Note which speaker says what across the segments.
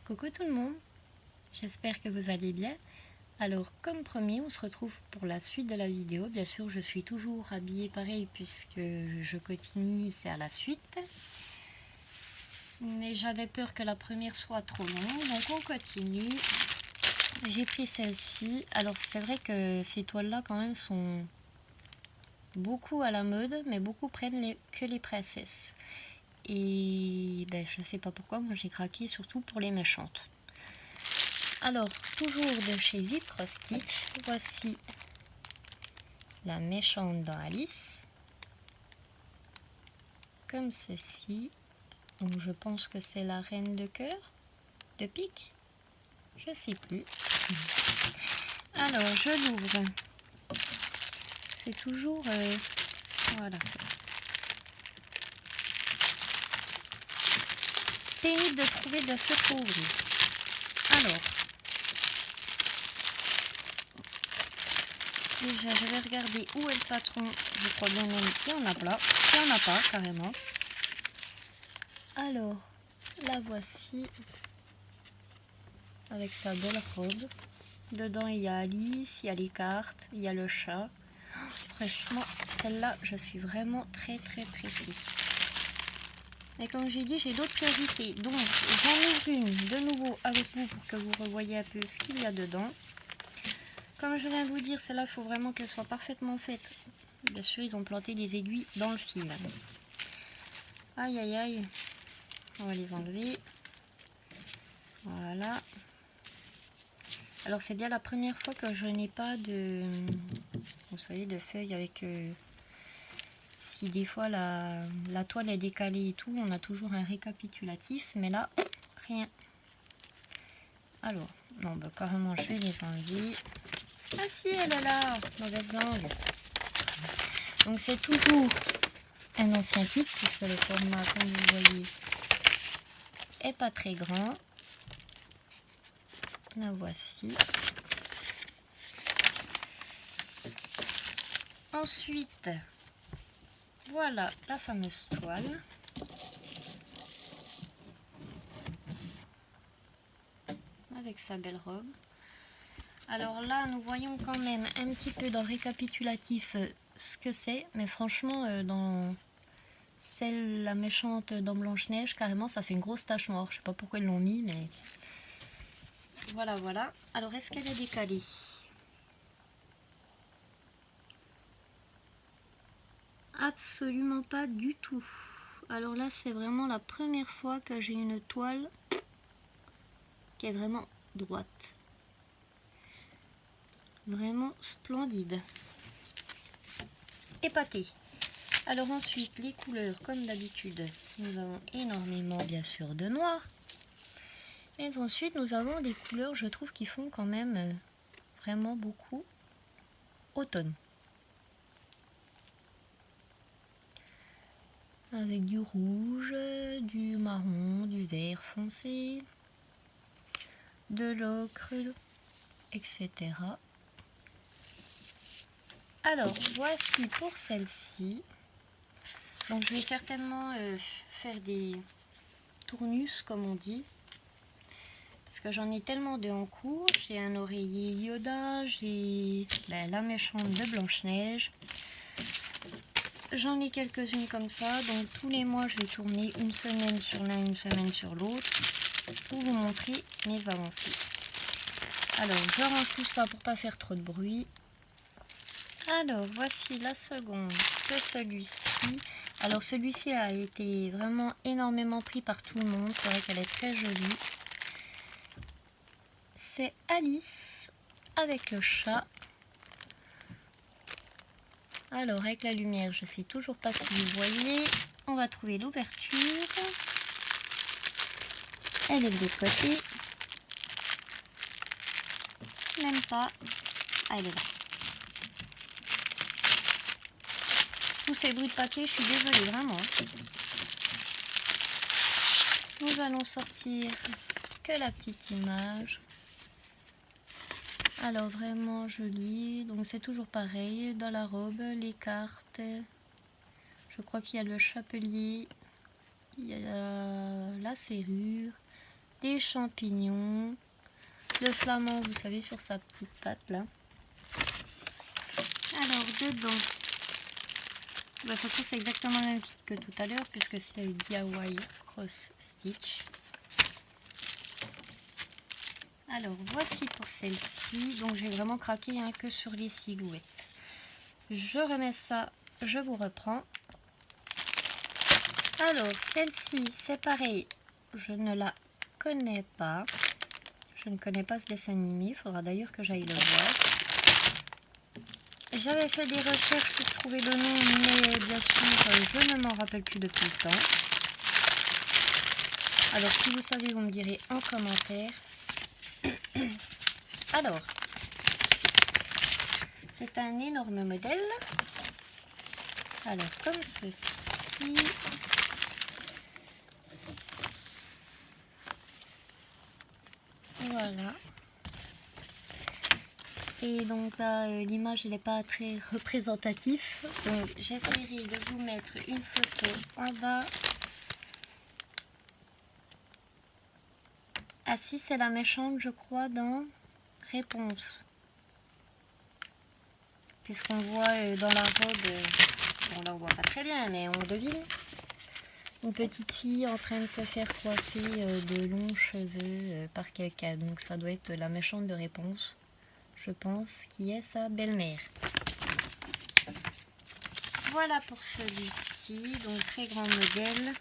Speaker 1: Coucou tout le monde, j'espère que vous allez bien. Alors comme promis, on se retrouve pour la suite de la vidéo. Bien sûr, je suis toujours habillée pareil puisque je continue, c'est à la suite. Mais j'avais peur que la première soit trop longue, donc on continue. J'ai pris celle-ci. Alors c'est vrai que ces toiles-là quand même sont beaucoup à la mode, mais beaucoup prennent que les princesses. Et ben, je sais pas pourquoi, moi j'ai craqué surtout pour les méchantes. Alors, toujours de chez Viprostitch, voici la méchante dans Alice. Comme ceci. Donc, je pense que c'est la reine de cœur, de pique. Je sais plus. Alors, je l'ouvre. C'est toujours... voilà. Pénible de trouver bien sûr pour ouvrir. Alors... déjà, je vais regarder où est le patron. Je crois bien même qu'il n'y en a pas. Qu'il n'y en a pas, carrément. Alors, la voici. Avec sa belle robe. Dedans, il y a Alice, il y a les cartes, il y a le chat. Franchement, celle-là, je suis vraiment très pressée. Mais comme j'ai dit, j'ai d'autres priorités. Donc, j'en ouvre une de nouveau avec vous pour que vous revoyez un peu ce qu'il y a dedans. Comme je viens de vous dire, celle-là, il faut vraiment qu'elle soit parfaitement faite. Bien sûr, ils ont planté des aiguilles dans le fil. Aïe, aïe, aïe. On va les enlever. Voilà. Alors, c'est bien la première fois que je n'ai pas de... vous savez, de feuilles avec... si des fois la toile est décalée et tout, on a toujours un récapitulatif. Mais là, rien. Alors, non, bah carrément, je vais les enlever. Ah si, elle est là, mauvaise langue. Donc c'est toujours un ancien kit, puisque le format, comme vous voyez, est pas très grand. La voici. Ensuite, voilà la fameuse toile. Avec sa belle robe. Alors là, nous voyons quand même un petit peu dans le récapitulatif ce que c'est. Mais franchement, dans celle, la méchante dans Blanche-Neige, carrément, ça fait une grosse tache noire. Je sais pas pourquoi ils l'ont mis, mais... voilà, voilà. Alors, est-ce qu'elle est décalée? Absolument pas du tout. Alors là, c'est vraiment la première fois que j'ai une toile qui est vraiment droite. Vraiment splendide. Épatée. Alors ensuite, les couleurs, comme d'habitude, nous avons énormément, bien sûr, de noir. Mais ensuite, nous avons des couleurs, je trouve, qui font quand même vraiment beaucoup automne. Avec du rouge, du marron, du vert foncé, de l'ocre, etc. Alors, voici pour celle-ci. Donc, je vais certainement faire des tournus, comme on dit. Parce que j'en ai tellement de en cours. J'ai un oreiller Yoda, j'ai la méchante de Blanche-Neige. J'en ai quelques-unes comme ça. Donc, tous les mois, je vais tourner une semaine sur l'un, une semaine sur l'autre. Pour vous montrer mes avancées. Alors, je range tout ça pour pas faire trop de bruit. Alors, voici la seconde de celui-ci. Alors, celui-ci a été vraiment énormément pris par tout le monde. C'est vrai qu'elle est très jolie. C'est Alice avec le chat. Alors, avec la lumière, je sais toujours pas si vous voyez. On va trouver l'ouverture. Elle est de l'autre côté. Même pas. Ah, elle est là. Tous ces bruits de papier, je suis désolée, vraiment. Nous allons sortir que la petite image. Alors vraiment jolie. Donc c'est toujours pareil. Dans la robe, les cartes. Je crois qu'il y a le chapelier. Il y a la serrure. des champignons, le flamand, vous savez, sur sa petite patte là. Alors dedans, de toute façon c'est exactement le même kit que tout à l'heure puisque c'est DIY Cross Stitch. Alors voici pour celle-ci, donc j'ai vraiment craqué hein, que sur les silhouettes. Je remets ça, je vous reprends. Alors celle-ci c'est pareil, je ne la connais pas. Je ne connais pas ce dessin animé, il faudra d'ailleurs que j'aille le voir. J'avais fait des recherches pour trouver le nom, mais bien sûr je ne m'en rappelle plus depuis le temps. Alors si vous savez, vous me direz en commentaire. Alors, c'est un énorme modèle. Alors comme ceci. Voilà. Et donc là, l'image n'est pas très représentative. Donc j'essaierai de vous mettre une photo en bas. Ah si, c'est la méchante, je crois, dans Réponse. Puisqu'on voit dans la robe, bon là on voit pas très bien, mais on devine. Une petite fille en train de se faire coiffer de longs cheveux par quelqu'un. Donc ça doit être la méchante de Réponse, je pense, qui est sa belle-mère. Voilà pour celui-ci, donc très grand modèle.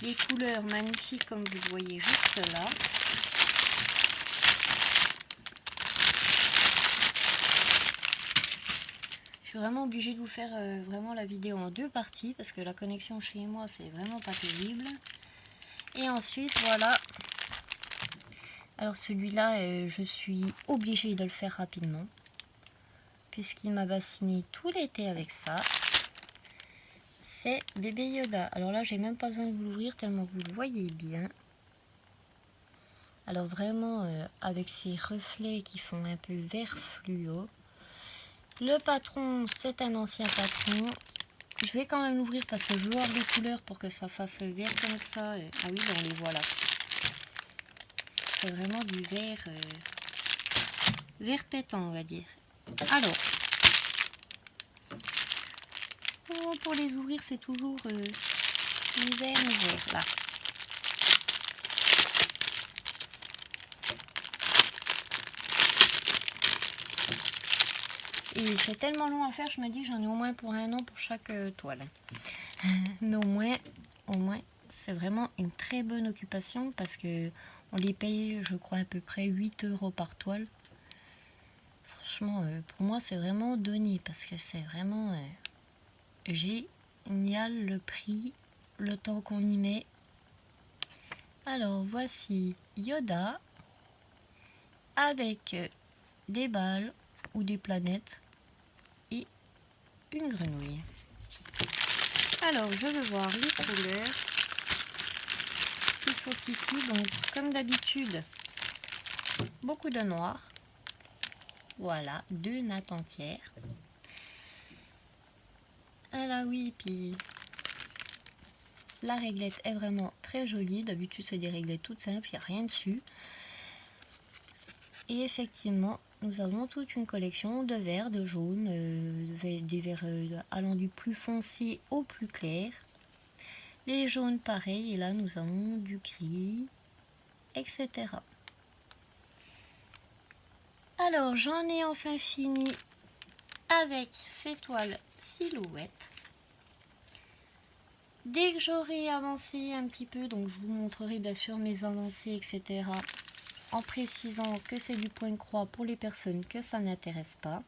Speaker 1: Les couleurs magnifiques comme vous le voyez juste là. Je suis vraiment obligée de vous faire vraiment la vidéo en deux parties parce que la connexion chez moi c'est vraiment pas terrible. Et ensuite voilà. Alors celui-là je suis obligée de le faire rapidement puisqu'il m'a bassiné tout l'été avec ça. C'est bébé Yoda. Alors là j'ai même pas besoin de vous l'ouvrir tellement vous le voyez bien. Alors vraiment avec ces reflets qui font un peu vert fluo. Le patron c'est un ancien patron. Je vais quand même l'ouvrir parce que je veux voir les couleurs pour que ça fasse vert comme ça. Ah oui, on les voit là. C'est vraiment du vert, vert pétant on va dire. Alors, oh, pour les ouvrir c'est toujours vert là. Et c'est tellement long à faire, je me dis que j'en ai au moins pour un an pour chaque toile. Mais au moins, c'est vraiment une très bonne occupation parce que on les paye, je crois, à peu près 8 € par toile. Franchement, pour moi, c'est vraiment donné parce que c'est vraiment génial le prix, le temps qu'on y met. Alors, voici Yoda avec des balles ou des planètes et une grenouille. Alors, je veux voir les couleurs qui sont ici. Donc, comme d'habitude, beaucoup de noir. Voilà, 2 nattes entières. Ah là oui, puis la réglette est vraiment très jolie. D'habitude, c'est des réglettes toutes simples, il n'y a rien dessus. Et effectivement, nous avons toute une collection de verts, de jaunes, des verts allant du plus foncé au plus clair. Les jaunes pareil, et là nous avons du gris, etc. Alors j'en ai enfin fini avec ces toiles silhouettes. Dès que j'aurai avancé un petit peu, donc je vous montrerai bien sûr mes avancées, etc. En précisant que c'est du point de croix pour les personnes que ça n'intéresse pas.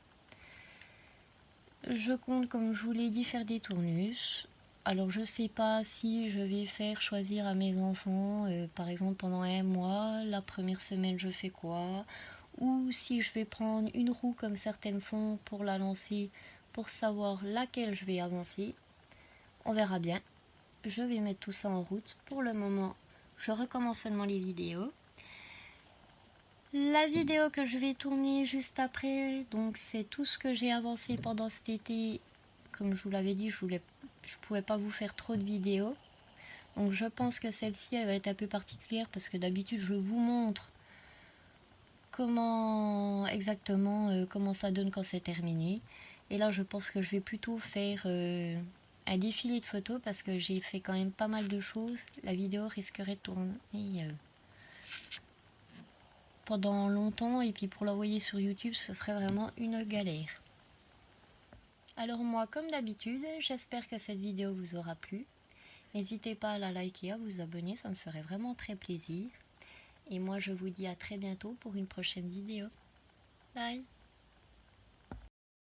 Speaker 1: Je compte, comme je vous l'ai dit, faire des tournus. Alors je sais pas si je vais faire choisir à mes enfants, par exemple pendant un mois, la première semaine je fais quoi, ou si je vais prendre une roue comme certaines font pour la lancer, pour savoir laquelle je vais avancer. On verra bien. Je vais mettre tout ça en route. Pour le moment, je recommence seulement les vidéos. La vidéo que je vais tourner juste après, donc c'est tout ce que j'ai avancé pendant cet été. Comme je vous l'avais dit, je pouvais pas vous faire trop de vidéos. Donc je pense que celle-ci elle va être un peu particulière parce que d'habitude je vous montre comment exactement comment ça donne quand c'est terminé. Et là je pense que je vais plutôt faire un défilé de photos parce que j'ai fait quand même pas mal de choses. La vidéo risquerait de tourner pendant longtemps et puis pour l'envoyer sur YouTube ce serait vraiment une galère. Alors moi comme d'habitude j'espère que cette vidéo vous aura plu. N'hésitez pas à la liker, à vous abonner, ça me ferait vraiment très plaisir. Et moi je vous dis à très bientôt pour une prochaine vidéo. Bye!